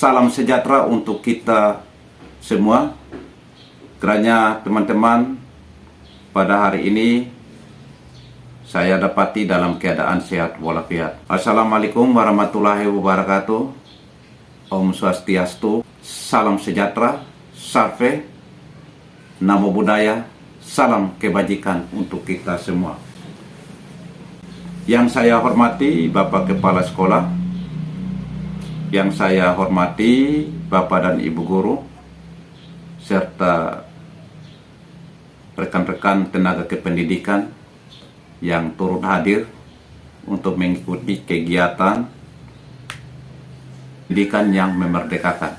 Salam sejahtera untuk kita semua. Kiranya teman-teman pada hari ini saya dapati dalam keadaan sehat walafiat. Assalamualaikum warahmatullahi wabarakatuh. Om Swastiastu. Salam sejahtera. Sarve. Namo Buddhaya. Salam kebajikan untuk kita semua. Yang saya hormati Bapak Kepala Sekolah, yang saya hormati Bapak dan Ibu Guru, serta rekan-rekan tenaga kependidikan yang turut hadir untuk mengikuti kegiatan pendidikan yang memerdekakan.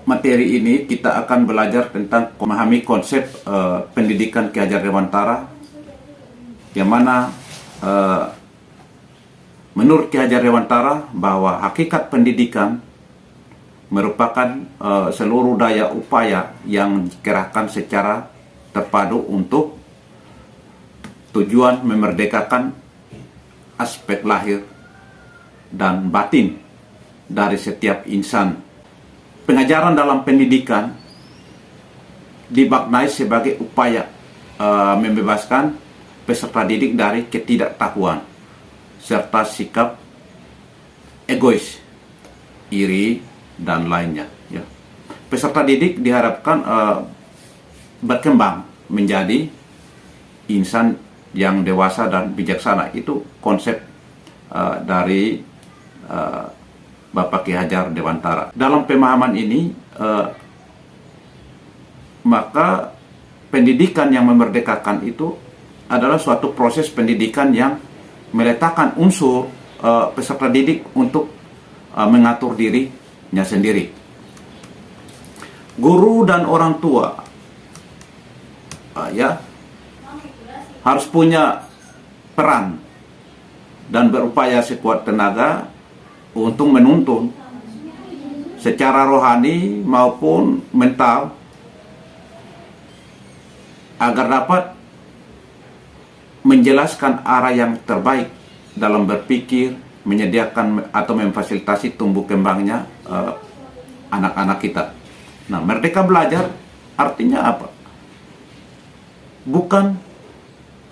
Materi ini kita akan belajar tentang memahami konsep pendidikan Ki Hajar Dewantara, yang mana menurut Ki Hajar Dewantara bahwa hakikat pendidikan merupakan seluruh daya upaya yang dikerahkan secara terpadu untuk tujuan memerdekakan aspek lahir dan batin dari setiap insan. Pengajaran dalam pendidikan dimaknai sebagai upaya membebaskan peserta didik dari ketidaktahuan serta sikap egois, iri, dan lainnya. Ya. Peserta didik diharapkan berkembang menjadi insan yang dewasa dan bijaksana. Itu konsep dari Bapak Ki Hajar Dewantara. Dalam pemahaman ini, maka pendidikan yang memerdekakan itu adalah suatu proses pendidikan yang meletakkan unsur peserta didik untuk mengatur dirinya sendiri. Guru dan orang tua harus punya peran dan berupaya sekuat tenaga untuk menuntun secara rohani maupun mental agar dapat menjelaskan arah yang terbaik dalam berpikir, menyediakan atau memfasilitasi tumbuh kembangnya anak-anak kita. Nah, merdeka belajar artinya apa? Bukan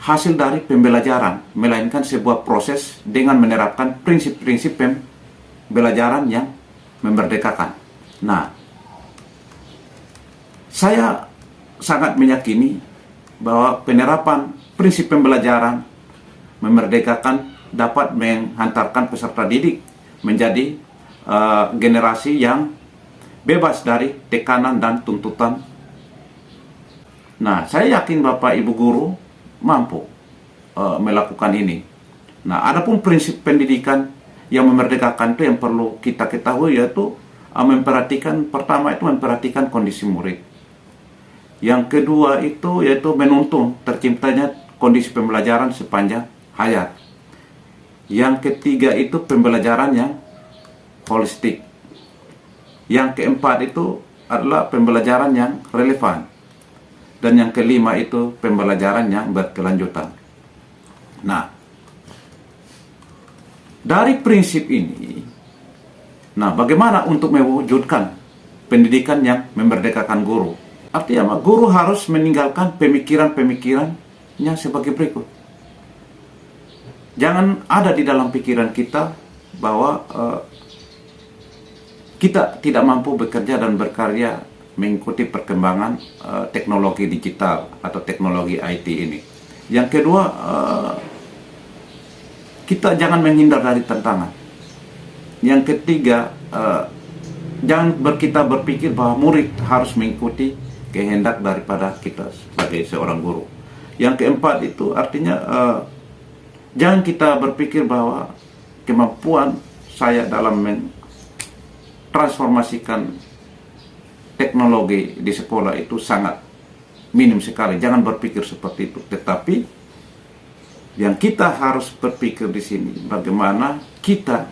hasil dari pembelajaran, melainkan sebuah proses dengan menerapkan prinsip-prinsip pembelajaran yang memerdekakan. Nah, saya sangat meyakini bahwa penerapan prinsip pembelajaran memerdekakan dapat menghantarkan peserta didik menjadi generasi yang bebas dari tekanan dan tuntutan. Nah, saya yakin Bapak Ibu Guru mampu melakukan ini. Nah, adapun prinsip pendidikan yang memerdekakan itu yang perlu kita ketahui, yaitu memperhatikan, pertama itu memperhatikan kondisi murid. Yang kedua itu yaitu menuntun terciptanya kondisi pembelajaran sepanjang hayat. Yang ketiga itu pembelajaran yang holistik. Yang keempat itu adalah pembelajaran yang relevan. Dan yang kelima itu pembelajaran yang berkelanjutan. Nah, dari prinsip ini, bagaimana untuk mewujudkan pendidikan yang memerdekakan guru? Artinya guru harus meninggalkan pemikiran-pemikirannya sebagai berikut. Jangan ada di dalam pikiran kita bahwa kita tidak mampu bekerja dan berkarya mengikuti perkembangan teknologi digital atau teknologi IT ini. Yang kedua, kita jangan menghindar dari tantangan. Yang ketiga, jangan kita berpikir bahwa murid harus mengikuti kehendak daripada kita sebagai seorang guru. Yang keempat itu artinya jangan kita berpikir bahwa kemampuan saya dalam mentransformasikan teknologi di sekolah itu sangat minim sekali. Jangan berpikir seperti itu. Tetapi yang kita harus berpikir di sini bagaimana kita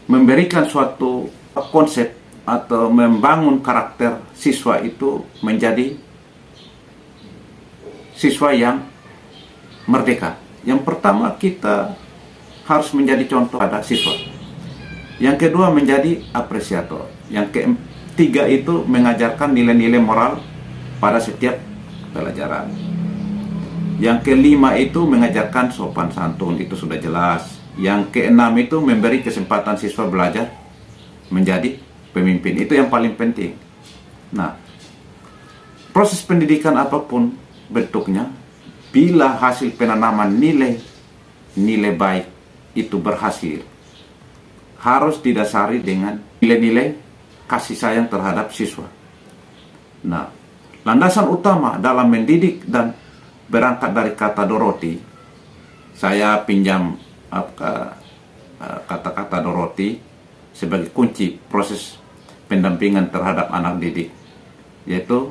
memberikan suatu konsep atau membangun karakter siswa itu menjadi siswa yang merdeka. Yang pertama, kita harus menjadi contoh pada siswa. Yang kedua, menjadi apresiator. Yang ketiga itu mengajarkan nilai-nilai moral pada setiap pelajaran. Yang kelima itu mengajarkan sopan santun, itu sudah jelas. Yang keenam itu memberi kesempatan siswa belajar menjadi pemimpin, itu yang paling penting. Nah, proses pendidikan apapun bentuknya, bila hasil penanaman nilai baik itu berhasil, harus didasari dengan nilai-nilai kasih sayang terhadap siswa. Nah, landasan utama dalam mendidik dan berangkat dari kata Dorothy, saya pinjam kata-kata Dorothy sebagai kunci proses pendampingan terhadap anak didik, yaitu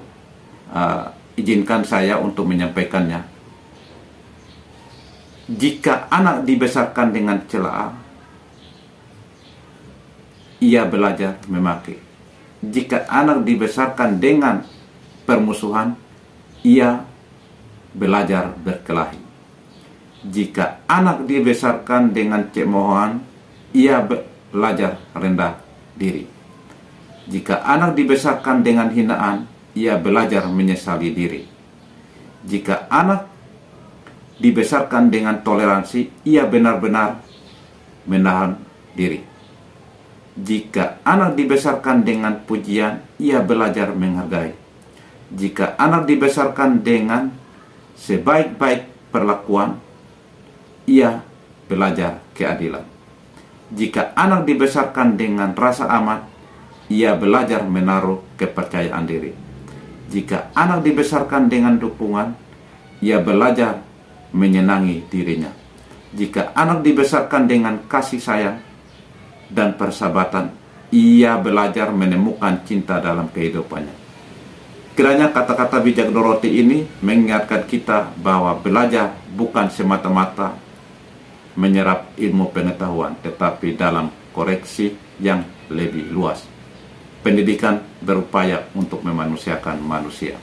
izinkan saya untuk menyampaikannya. Jika anak dibesarkan dengan celaan, ia belajar memaki. Jika anak dibesarkan dengan permusuhan, ia belajar berkelahi. Jika anak dibesarkan dengan cemoohan, ia belajar rendah diri. Jika anak dibesarkan dengan hinaan, ia belajar menyesali diri. Jika anak dibesarkan dengan toleransi, ia benar-benar menahan diri. Jika anak dibesarkan dengan pujian, ia belajar menghargai. Jika anak dibesarkan dengan sebaik-baik perlakuan, ia belajar keadilan. Jika anak dibesarkan dengan rasa aman, ia belajar menaruh kepercayaan diri. Jika anak dibesarkan dengan dukungan, ia belajar menyenangi dirinya. Jika anak dibesarkan dengan kasih sayang dan persahabatan, ia belajar menemukan cinta dalam kehidupannya. Kiranya kata-kata bijak Dorothy ini mengingatkan kita bahwa belajar bukan semata-mata menyerap ilmu pengetahuan, tetapi dalam koreksi yang lebih luas. Pendidikan berupaya untuk memanusiakan manusia.